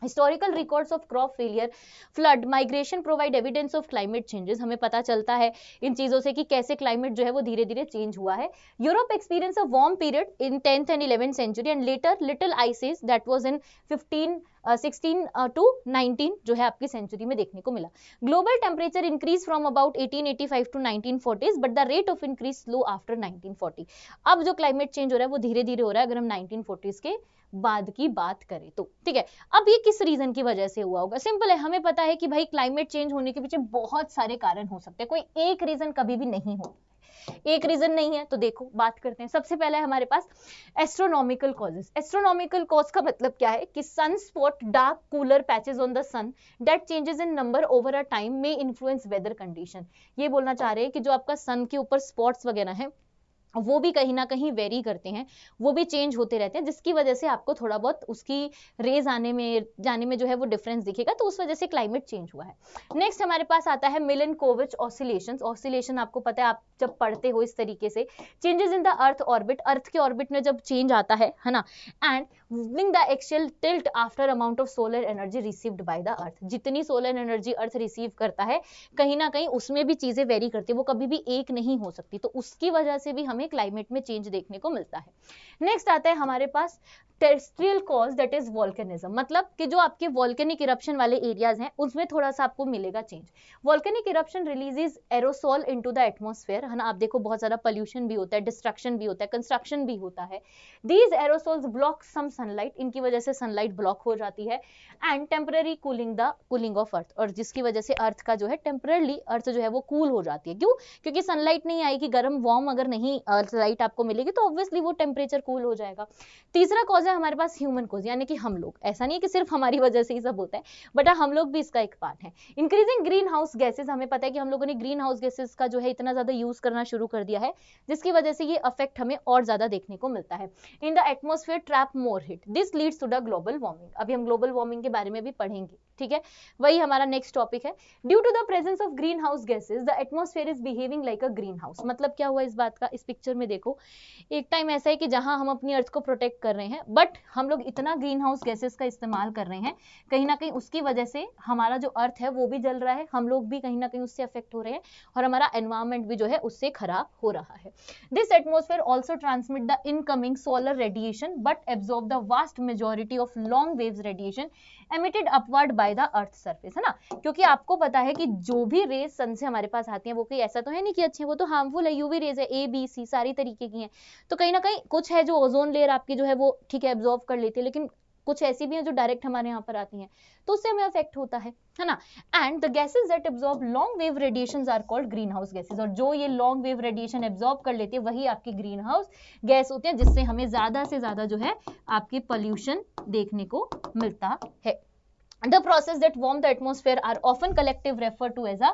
Historical records of crop failure, flood, migration provide evidence of climate changes. हमें पता चलता है इन चीजों से कि कैसे क्लाइमेट जो है वो धीरे धीरे चेंज हुआ है। Europe experience a warm period in 10th and 11th century and later little ice ages that was in 16 to 19 जो है आपकी सेंचुरी में देखने को मिला। Global temperature increase from about 1885 to 1940 but the rate of increase slow after 1940। अब जो climate change हो रहा है वो धीरे धीरे हो रहा है अगर हम 1940s के बाद की बात करें तो, ठीक है। अब ये किस रीजन की वजह से हुआ होगा? सिंपल है, हमें पता है कि भाई क्लाइमेट चेंज होने के पीछे बहुत सारे कारण हो सकते हैं, कोई एक रीजन कभी भी नहीं हो, एक रीजन नहीं है। तो देखो बात करते हैं, सबसे पहले है हमारे पास एस्ट्रोनॉमिकल कॉजेस। एस्ट्रोनॉमिकल कॉज का मतलब क्या है कि sunspot, dark cooler patches on the sun that changes in number over a time में इन्फ्लुएंस वेदर कंडीशन। ये बोलना चाह रहे हैं कि जो आपका सन के ऊपर स्पॉट्स वगैरह है वो भी कहीं ना कहीं वेरी करते हैं, वो भी चेंज होते रहते हैं, जिसकी वजह से आपको थोड़ा बहुत उसकी रेज आने में जाने में जो है वो डिफरेंस दिखेगा, तो उस वजह से क्लाइमेट चेंज हुआ है। नेक्स्ट हमारे पास आता है मिलेनकोविच ऑसिलेशंस। ऑसिलेशन आपको पता है, आप जब पढ़ते हो इस तरीके से, changes in the earth orbit, earth के ऑर्बिट में जब चेंज आता है ना, and moving the axial tilt after amount of solar energy received by the earth. जितनी सोलर एनर्जी अर्थ रिसीव करता है कहीं ना कहीं उसमें भी चीजें वेरी करती है, वो कभी भी एक नहीं हो सकती, तो उसकी वजह से भी हमें क्लाइमेट में चेंज देखने को मिलता है। नेक्स्ट आता है हमारे पास terrestrial cause that is volcanism, मतलब कि जो आपके वोल्केनिक इरप्शन वाले एरियाज हैं उसमें थोड़ा सा आपको मिलेगा change. Volcanic eruption releases aerosol into the atmosphere, है ना। आप देखो बहुत सारा पोल्यूशन भी होता है, डिस्ट्रक्शन भी होता है, कंस्ट्रक्शन भी होता है। These aerosols block some sunlight, इनकी वजह से सनलाइट ब्लॉक हो जाती है। And temporary cooling of earth, और जिसकी वजह से अर्थ का जो है टेम्परली अर्थ जो है वो कूल हो जाती है। क्यों? क्योंकि सनलाइट नहीं आएगी, गर्म वार्म अगर नहीं लाइट आपको मिलेगी तो ऑब्वियसली वो टेम्परेचर कूल हो जाएगा। तीसरा कॉज है हमारे पास ह्यूमन कॉज, यानी कि हम लोग, ऐसा नहीं है कि सिर्फ हमारी वजह से ही सब होता है, बट हम लोग भी इसका एक पार्ट है। इंक्रीजिंग ग्रीन हाउस गैसेज, हमें पता है कि हम लोगों ने ग्रीन हाउस गैसेज का जो है इतना ज्यादा यूज करना शुरू कर दिया है, जिसकी वजह से ये इफेक्ट हमें और ज्यादा देखने को मिलता है। In the atmosphere trap more heat, this leads to the global warming. अभी हम ग्लोबल वार्मिंग के बारे में भी पढ़ेंगे, ठीक है, वही हमारा नेक्स्ट टॉपिक है। Due to the presence of greenhouse gases the atmosphere is behaving like a green house. मतलब क्या हुआ इस बात का, इस पिक्चर में देखो, एक टाइम ऐसा है कि जहां हम अपनी अर्थ को प्रोटेक्ट कर रहे हैं, बट हम लोग इतना ग्रीन हाउस गैसेस का इस्तेमाल कर रहे हैं, कहीं ना कहीं उसकी वजह से हमारा जो अर्थ है वो भी जल रहा है, हम लोग भी कहीं ना कहीं उससे अफेक्ट हो रहे हैं, और हमारा एनवायरमेंट भी जो है उससे खराब हो रहा है। This atmosphere also transmit the incoming solar radiation but absorb the vast majority of long waves radiation emitted upward bye the earth surface, है ना। क्योंकि आपको पता है कि जो भी रेज सन से हमारे पास आती हैं वो कोई ऐसा तो है नहीं कि अच्छे, वो तो हार्मफुल है, यूवी रेज है, ए बी सी सारी तरीके की हैं। तो कहीं ना कहीं कुछ है जो ओजोन लेयर आपकी जो है वो ठीक है एब्जॉर्ब कर लेती है, लेकिन कुछ ऐसी भी हैं जो डायरेक्ट हमारे यहाँ पर आती हैं, तो उससे हमें अफेक्ट होता है ना। And the gases that absorb long wave radiations are called green house gases, और जो ये लॉन्ग वेव रेडिएशन एब्जॉर्ब कर लेती है वही आपकी ग्रीन हाउस गैस होती है, जिससे हमें ज्यादा से ज्यादा जो है आपकी पोल्यूशन देखने को मिलता है। The process that warm the atmosphere are often collective referred to as a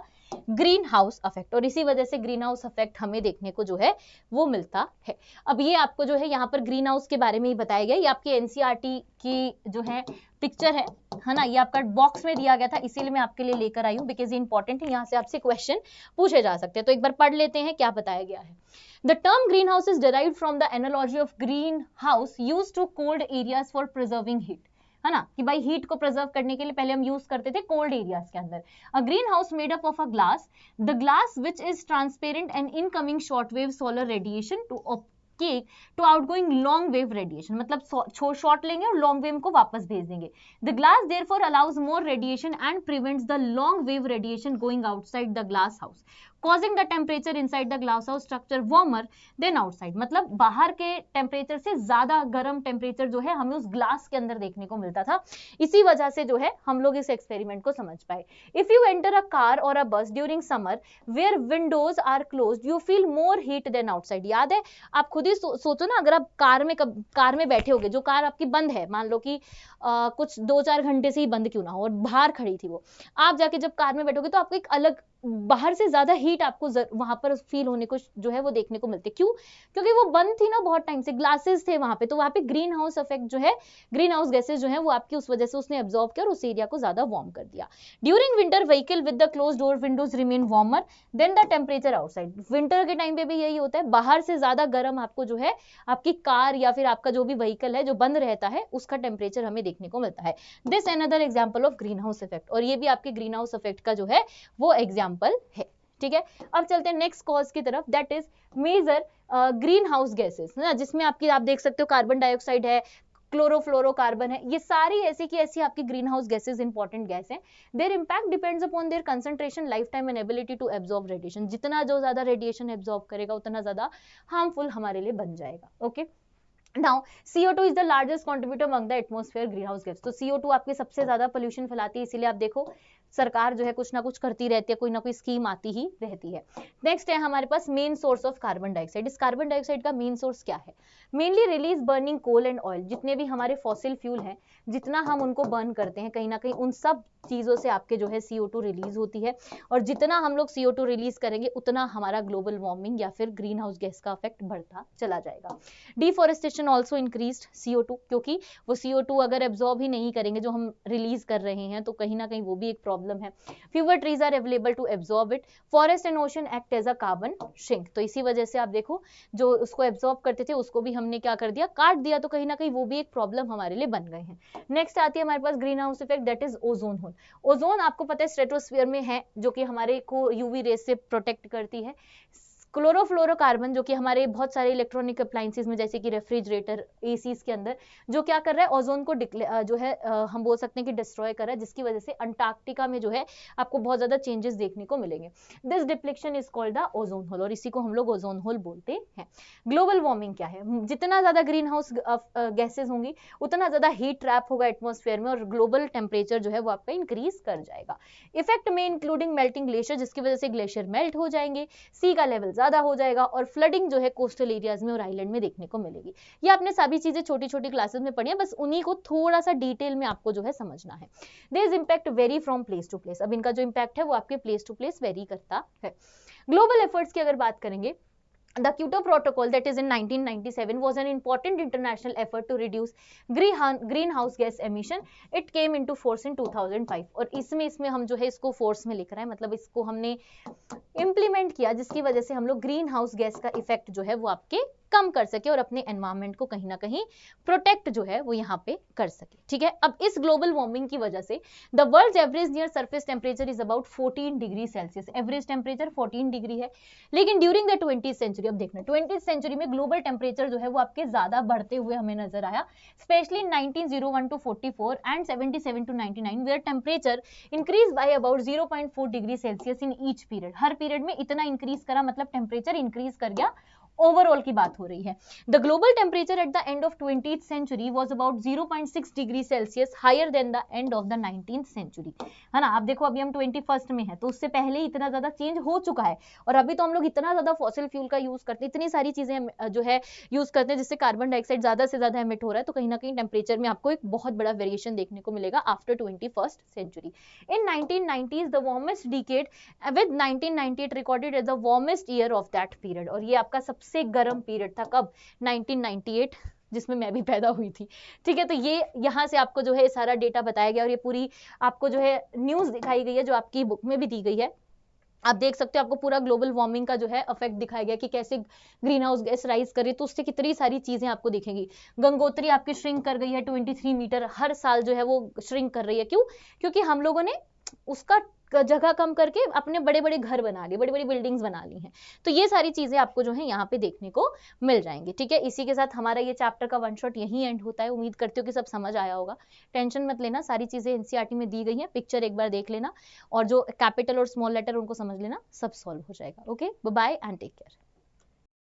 green house effect, और इसी वजह से ग्रीन हाउस इफेक्ट हमें देखने को जो है वो मिलता है। अब ये आपको जो है यहाँ पर ग्रीन हाउस के बारे में ही बताया गया, ये आपकी एनसीईआरटी की जो है पिक्चर है ना, ये आपका बॉक्स में दिया गया था, इसीलिए मैं आपके लिए लेकर आई हूँ, बिकॉज ये इंपॉर्टेंट है, यहाँ से आपसे क्वेश्चन पूछे जा सकते हैं। तो एक बार पढ़ लेते हैं क्या बताया गया है। The term greenhouse is derived from the analogy of greenhouse used to cold areas for preserving heat, है ना, कि भाई हीट को प्रिजर्व करने के लिए पहले हम यूज करते थे कोल्ड एरियाज के अंदर। A green house made up of a glass, the glass which is transparent and incoming short wave solar radiation to escape to outgoing long wave radiation, मतलब शॉर्ट लेंगे और long wave को वापस भेज देंगे. The glass therefore allows more radiation and prevents the long wave radiation going outside the glass house, causing the temperature inside the glass house structure warmer than outside. मतलब बाहर के temperature से ज्यादा गर्म टेम्परेचर जो है हमें उस ग्लास के अंदर देखने को मिलता था. इसी वजह से जो है हम लोग इस एक्सपेरिमेंट को समझ पाए. If you enter a car और a bus during summer where windows are closed you feel more heat than outside. याद है, आप खुद ही सोचो ना, अगर आप कार में बैठे होगे, जो कार आपकी बंद है, मान लो कि कुछ 2-4 घंटे से ही बंद क्यों ना हो और बाहर खड़ी थी वो, आप जाके जब कार में बैठोगे तो आपको एक अलग बाहर से ज्यादा हीट आपको वहां पर फील होने को जो है वो देखने को मिलती है. क्यों? क्योंकि वो बंद थी ना बहुत टाइम से, ग्लासेस थे वहां पे, तो वहां पे ग्रीन हाउस इफेक्ट जो है, ग्रीन हाउस गैसेस जो है वो आपकी उस वजह से उसने एब्जॉर्ब किया और उस एरिया को ज्यादा वार्म कर दिया. During winter vehicle with the close door Windows remain warmer than the temperature outside. Winter के टाइम पे भी यही होता है, बाहर से ज्यादा गर्म आपको जो है आपकी कार या फिर आपका जो भी व्हीकल है जो बंद रहता है उसका टेम्परेचर हमें देखने को मिलता है. This another example of green house effect, और ये भी आपके ग्रीन हाउस इफेक्ट का जो है वो एग्जाम्पल है. ठीक है, अब चलते हैं नेक्स्ट कॉज की तरफ, that is major green house gases, है ना, जिसमें आप देख सकते हो कार्बन डाइऑक्साइड है, क्लोरोफ्लोरोकार्बन है, ये सारी ऐसी की ऐसी आपकी green house gases important gas हैं. Their impact depends upon their concentration, life time and ability to absorb radiation. जितना जो ज्यादा रेडिएशन एब्जॉर्ब करेगा उतना ज्यादा हार्मफुल हमारे लिए बन जाएगा. Okay, Now, CO2 is the largest contributor among the atmosphere greenhouse gas. तो CO2 आपके सबसे ज्यादा पोल्यूशन फैलाती है, इसीलिए आप देखो सरकार जो है कुछ ना कुछ करती रहती है, कोई ना कोई स्कीम आती ही रहती है. नेक्स्ट है हमारे पास main source of carbon dioxide. इस कार्बन डाइऑक्साइड का मेन सोर्स क्या है? Mainly release burning coal and oil. जितने भी हमारे फॉसिल फ्यूल हैं, जितना हम उनको बर्न करते हैं, कहीं ना कहीं उन सब चीजों से आपके जो है CO2 रिलीज होती है, और जितना हम लोग CO2 रिलीज करेंगे उतना हमारा ग्लोबल वार्मिंग या फिर ग्रीन हाउस गैस का इफेक्ट बढ़ता चला जाएगा. डिफॉरेस्टेशन ऑल्सो इंक्रीज्ड CO2, क्योंकि वो CO2 अगर एब्जॉर्ब ही नहीं करेंगे जो हम रिलीज कर रहे हैं तो कहीं ना कहीं वो भी एक प्रॉब्लम है. Fewer trees are available to absorb it. Forest and ocean act as a carbon sink. तो इसी वजह से आप देखो जो उसको एब्जॉर्ब करते थे उसको भी हमने क्या कर दिया, काट दिया, तो कहीं ना कहीं वो भी एक प्रॉब्लम हमारे लिए बन गए हैं. नेक्स्ट आती है हमारे पास green house effect, that is ozone hole. Ozone आपको पता है स्ट्रेटोस्फीयर में है, जो कि हमारे को यूवी रेस से प्रोटेक्ट करती है. क्लोरोफ्लोरोकार्बन जो कि हमारे बहुत सारे इलेक्ट्रॉनिक अप्लायंसेस में जैसे कि रेफ्रिजरेटर, एसीज के अंदर जो क्या कर रहा है, ओजोन को जो है हम बोल सकते हैं कि डिस्ट्रॉय कर रहा है, जिसकी वजह से अंटार्कटिका में जो है आपको बहुत ज्यादा चेंजेस देखने को मिलेंगे. This deflection is called the ozone hole, और इसी को हम लोग ओजोन होल बोलते हैं. ग्लोबल वार्मिंग क्या है? जितना ज्यादा ग्रीन हाउस गैसेज होंगी उतना ज्यादा हीट ट्रैप होगा एटमॉस्फेयर में और ग्लोबल टेम्परेचर जो है वो आपका इंक्रीज कर जाएगा. इफेक्ट में इंक्लूडिंग मेल्टिंग ग्लेशियर, जिसकी वजह से ग्लेशियर मेल्ट हो जाएंगे, सी का लेवल ज्यादा हो जाएगा, और फ्लडिंग जो है कोस्टल एरियाज में और आइलैंड में देखने को मिलेगी. ये आपने सभी चीजें छोटी छोटी क्लासेस में पढ़ी है, बस उन्हीं को थोड़ा सा डिटेल में आपको जो है समझना है. This impact vary from place to place. अब इनका जो इंपैक्ट है वो आपके प्लेस टू प्लेस वेरी करता है. ग्लोबल एफर्ट्स की अगर बात करेंगे, The Kyoto Protocol, that is in 1997, was an important international effort to reduce greenhouse gas emission. It came into force in 2005. और इसमें हम जो है इसको फोर्स में लिख रहे हैं, मतलब इसको हमने इम्प्लीमेंट किया जिसकी वजह से हम लोग ग्रीन हाउस गैस का इफेक्ट जो है वो आपके कम कर सके और अपने एनवायरमेंट को कहीं ना कहीं प्रोटेक्ट जो है वो यहाँ पे कर सके. ठीक है, अब इस ग्लोबल वार्मिंग की वजह से the world average near surface temperature is about 14 degree Celsius. Average temperature 14 degree है, लेकिन ड्यूरिंग द 20th सेंचुरी, अब देखना 20th सेंचुरी में ग्लोबल टेम्परेचर जो है वो आपके ज्यादा बढ़ते हुए हमें नजर आया, specially 1901 to 44 and 77 to 99, where temperature increase by about 0.4 degree Celsius in each period. हर पीरियड में इतना इंक्रीज करा, मतलब टेम्परेचर इंक्रीज कर गया. ओवरऑल की बात हो रही है. The global temperature at the end of 20th century was about 0.6 degree Celsius higher than the end of the 19th century, है ना. आप देखो अभी हम 21st में है, तो उससे पहले ही इतना ज्यादा चेंज हो चुका है, और अभी तो हम लोग इतना ज्यादा फॉसिल फ्यूल का यूज करते हैं, इतनी सारी चीजें जो है यूज करते हैं जिससे कार्बन डाइऑक्साइड ज्यादा से ज्यादा एमिट हो रहा है, तो कहीं ना कहीं टेम्परेचर में आपको एक बहुत बड़ा वेरिएशन देखने को मिलेगा after 21st century. In 1990s the warmest decade with 1998 recorded as the warmest year of that period. और ये आपका सबसे गर्म पीरियड था कब? 1998, जिसमें मैं भी पैदा हुई थी. ठीक है, तो ये यहाँ से आपको जो है सारा डेटा बताया गया और ये पूरी आपको जो है न्यूज दिखाई गई है जो आपकी बुक में भी दी गई है. आप देख सकते हो आपको पूरा ग्लोबल वार्मिंग का जो है इफेक्ट दिखाया गया कि कैसे ग्रीन हाउस गैस राइज कर रही है, तो उससे कितनी सारी चीजें आपको दिखेंगी. गंगोत्री आपकी श्रिंक कर गई है 23 मीटर, हर साल जो है वो श्रिंक कर रही है. क्यों? क्योंकि हम लोगों ने उसका जगह कम करके अपने बड़े बड़े घर बना लिए, बड़ी बड़ी बिल्डिंग्स बना ली हैं। तो ये सारी चीजें आपको जो है यहाँ पे देखने को मिल जाएंगी। ठीक है, इसी के साथ हमारा ये चैप्टर का वन शॉट यही एंड होता है। उम्मीद करती हूँ कि सब समझ आया होगा। टेंशन मत लेना, सारी चीजें एनसीईआरटी में दी गई हैं, पिक्चर एक बार देख लेना और जो कैपिटल और स्मॉल लेटर उनको समझ लेना, सब सॉल्व हो जाएगा। Okay, bye bye and take care.